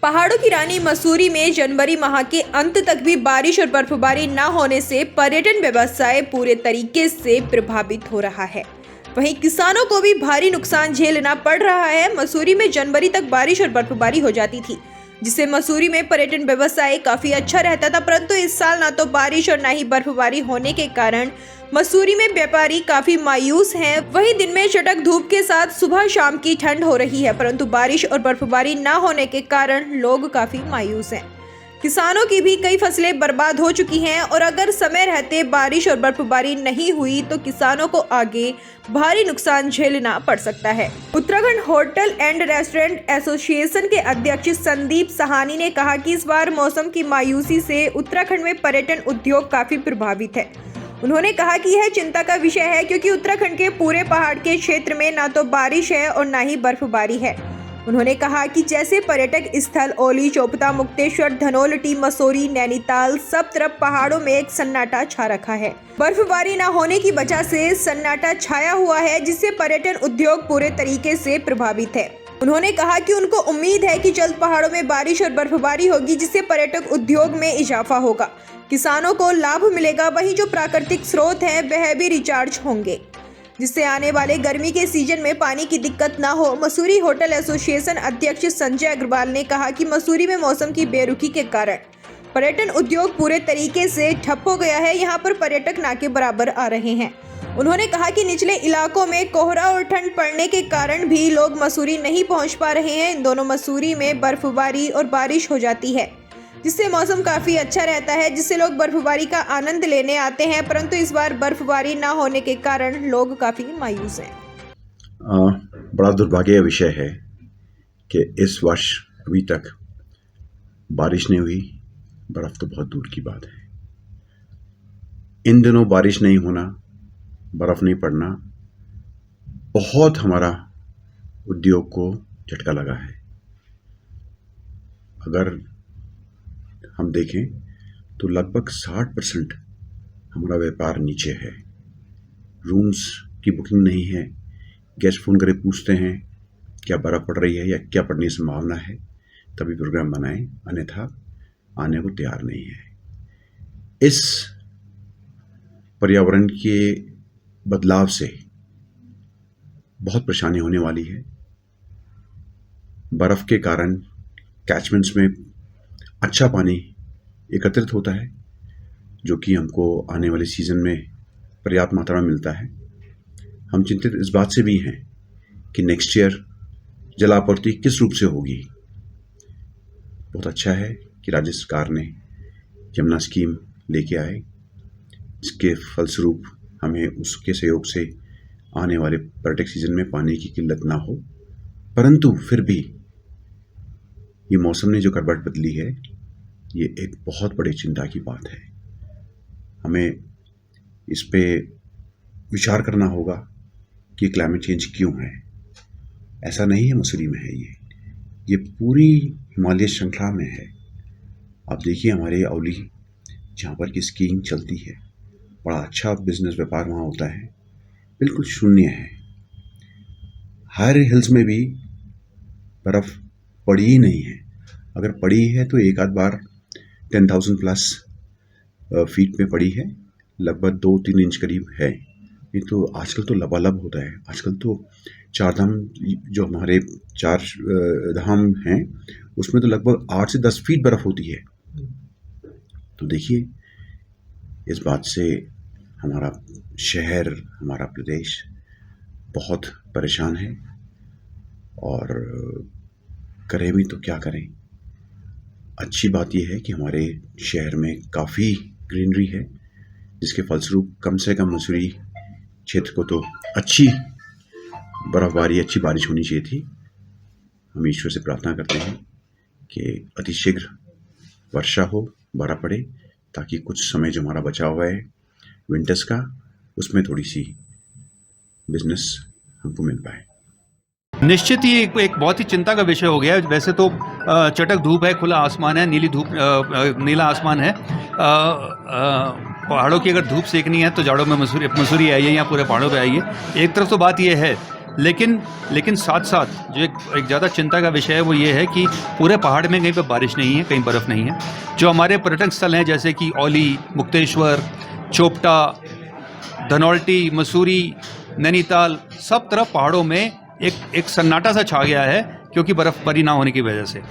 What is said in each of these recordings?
पहाड़ों की रानी मसूरी में जनवरी माह के अंत तक भी बारिश और बर्फबारी न होने से पर्यटन व्यवसाय पूरे तरीके से प्रभावित हो रहा है। वहीं किसानों को भी भारी नुकसान झेलना पड़ रहा है। मसूरी में जनवरी तक बारिश और बर्फबारी हो जाती थी, जिससे मसूरी में पर्यटन व्यवसाय काफी अच्छा रहता था, परंतु इस साल ना तो बारिश और ना ही बर्फबारी होने के कारण मसूरी में व्यापारी काफी मायूस हैं। वहीं दिन में चटक धूप के साथ सुबह शाम की ठंड हो रही है, परंतु बारिश और बर्फबारी न होने के कारण लोग काफी मायूस हैं। किसानों की भी कई फसलें बर्बाद हो चुकी हैं और अगर समय रहते बारिश और बर्फबारी नहीं हुई तो किसानों को आगे भारी नुकसान झेलना पड़ सकता है। Uttarakhand hotel and restaurant association के अध्यक्ष संदीप सहानी ने कहा कि इस बार मौसम की मायूसी से उत्तराखंड में पर्यटन उद्योग काफी प्रभावित है। उन्होंने कहा कि यह चिंता का विषय है, क्योंकि उत्तराखंड के पूरे पहाड़ के क्षेत्र में ना तो बारिश है और ना ही बर्फबारी है। उन्होंने कहा कि जैसे पर्यटक स्थल ओली, चोपता, मुक्तेश्वर, धनोल्टी, मसूरी, नैनीताल, सब तरफ पहाड़ों में एक सन्नाटा छा रखा है। बर्फबारी न होने की वजह से सन्नाटा छाया हुआ है, जिससे पर्यटन उद्योग पूरे तरीके से प्रभावित है। उन्होंने कहा कि उनको उम्मीद है कि जल्द पहाड़ों में बारिश और बर्फबारी होगी, जिससे पर्यटक उद्योग में इजाफा होगा, किसानों को लाभ मिलेगा। वहीं जो प्राकृतिक स्रोत हैं वह भी रिचार्ज होंगे, जिससे आने वाले गर्मी के सीजन में पानी की दिक्कत ना हो। मसूरी होटल एसोसिएशन अध्यक्ष संजय अग्रवाल ने कहा कि मसूरी में मौसम की बेरुखी के कारण पर्यटन उद्योग पूरे तरीके से ठप हो गया है। यहाँ पर पर्यटक ना के बराबर आ रहे हैं। उन्होंने कहा कि निचले इलाकों में कोहरा और ठंड पड़ने के कारण भी लोग मसूरी नहीं पहुँच पा रहे हैं। इन दोनों मसूरी में बर्फबारी और बारिश हो जाती है, जिससे मौसम काफी अच्छा रहता है, जिससे लोग बर्फबारी का आनंद लेने आते हैं, परंतु इस बार बर्फबारी ना होने के कारण लोग काफी मायूस हैं। बड़ा दुर्भाग्य विषय है कि इस वर्ष अभी तक बारिश नहीं हुई। बर्फ तो बहुत दूर की बात है। इन दिनों बारिश नहीं होना, बर्फ नहीं पड़ना बहुत हमारा उद्योग को झटका लगा है। अगर हम देखें तो लगभग 60% हमारा व्यापार नीचे है। रूम्स की बुकिंग नहीं है। गेस्ट फ़ोन करके पूछते हैं क्या बर्फ़ पड़ रही है या क्या पड़ने की संभावना है, तभी प्रोग्राम बनाएं, अन्यथा आने को तैयार नहीं है। इस पर्यावरण के बदलाव से बहुत परेशानी होने वाली है। बर्फ़ के कारण कैचमेंट्स में अच्छा पानी एकत्रित होता है, जो कि हमको आने वाले सीज़न में पर्याप्त मात्रा में मिलता है। हम चिंतित इस बात से भी हैं कि नेक्स्ट ईयर जलापूर्ति किस रूप से होगी। बहुत अच्छा है कि राज्य सरकार ने यमुना स्कीम लेके आए। इसके फलस्वरूप हमें उसके सहयोग से आने वाले पर्यटक सीजन में पानी की किल्लत ना हो, परंतु फिर भी ये मौसम ने जो करवट बदली है, ये एक बहुत बड़ी चिंता की बात है। हमें इस पे विचार करना होगा कि क्लाइमेट चेंज क्यों है। ऐसा नहीं है मसूरी में है, ये पूरी हिमालय श्रृंखला में है। आप देखिए हमारे औली जहाँ पर की स्कीइंग चलती है, बड़ा अच्छा बिजनेस व्यापार वहाँ होता है, बिल्कुल शून्य है। हर हिल्स में भी बर्फ़ पड़ी ही नहीं है। अगर पड़ी है तो एक आध बार 10,000 प्लस फीट में पड़ी है, लगभग 2-3 इंच करीब है। नहीं तो आजकल तो लबालब होता है। आजकल तो चार धाम, जो हमारे 4 धाम हैं, उसमें तो लगभग 8 से 10 फीट बर्फ़ होती है। तो देखिए, इस बात से हमारा शहर, हमारा प्रदेश बहुत परेशान है और करें भी तो क्या करें। अच्छी बात यह है कि हमारे शहर में काफ़ी ग्रीनरी है, जिसके फलस्वरूप कम से कम मसूरी क्षेत्र को तो अच्छी बर्फबारी, अच्छी बारिश होनी चाहिए थी। हम ईश्वर से प्रार्थना करते हैं कि अतिशीघ्र वर्षा हो, बर्फ पड़े, ताकि कुछ समय जो हमारा बचा हुआ है विंटर्स का, उसमें थोड़ी सी बिजनेस हमको मिल पाए। निश्चित ही एक बहुत ही चिंता का विषय हो गया है। वैसे तो चटक धूप है, खुला आसमान है, नीला आसमान है। पहाड़ों की अगर धूप सेकनी है तो जाड़ों में मसूरी आइए, या पूरे पहाड़ों पे आइए। एक तरफ तो बात यह है लेकिन साथ साथ जो एक ज़्यादा चिंता का विषय है वो ये है कि पूरे पहाड़ में कहीं पे बारिश नहीं है, कहीं बर्फ़ नहीं है। जो हमारे पर्यटक स्थल हैं जैसे कि औली, मुक्तेश्वर, चोपटा, धनौल्टी, मसूरी, नैनीताल, सब तरफ पहाड़ों में एक सन्नाटा सा छा गया है क्योंकि बर्फ़बारी ना होने की वजह से।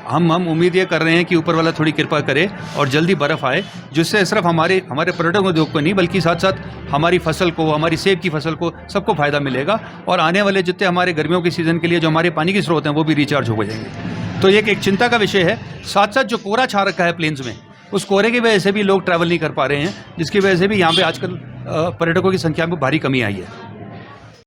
हम उम्मीद ये कर रहे हैं कि ऊपर वाला थोड़ी कृपा करे और जल्दी बर्फ़ आए, जिससे सिर्फ हमारे पर्यटन उद्योग को नहीं बल्कि साथ साथ हमारी फसल को, हमारी सेब की फसल को, सबको फ़ायदा मिलेगा और आने वाले जितने हमारे गर्मियों की सीज़न के लिए जो हमारे पानी के स्रोत हैं वो भी रिचार्ज हो जाएंगे। तो ये एक चिंता का विषय है। साथ साथ जो कोहरा छा रखा है प्लेन्स में, उस कोहरे की वजह से भी लोग ट्रैवल नहीं कर पा रहे हैं, जिसकी वजह से भी यहाँ पे आजकल पर्यटकों की संख्या में भारी कमी आई है।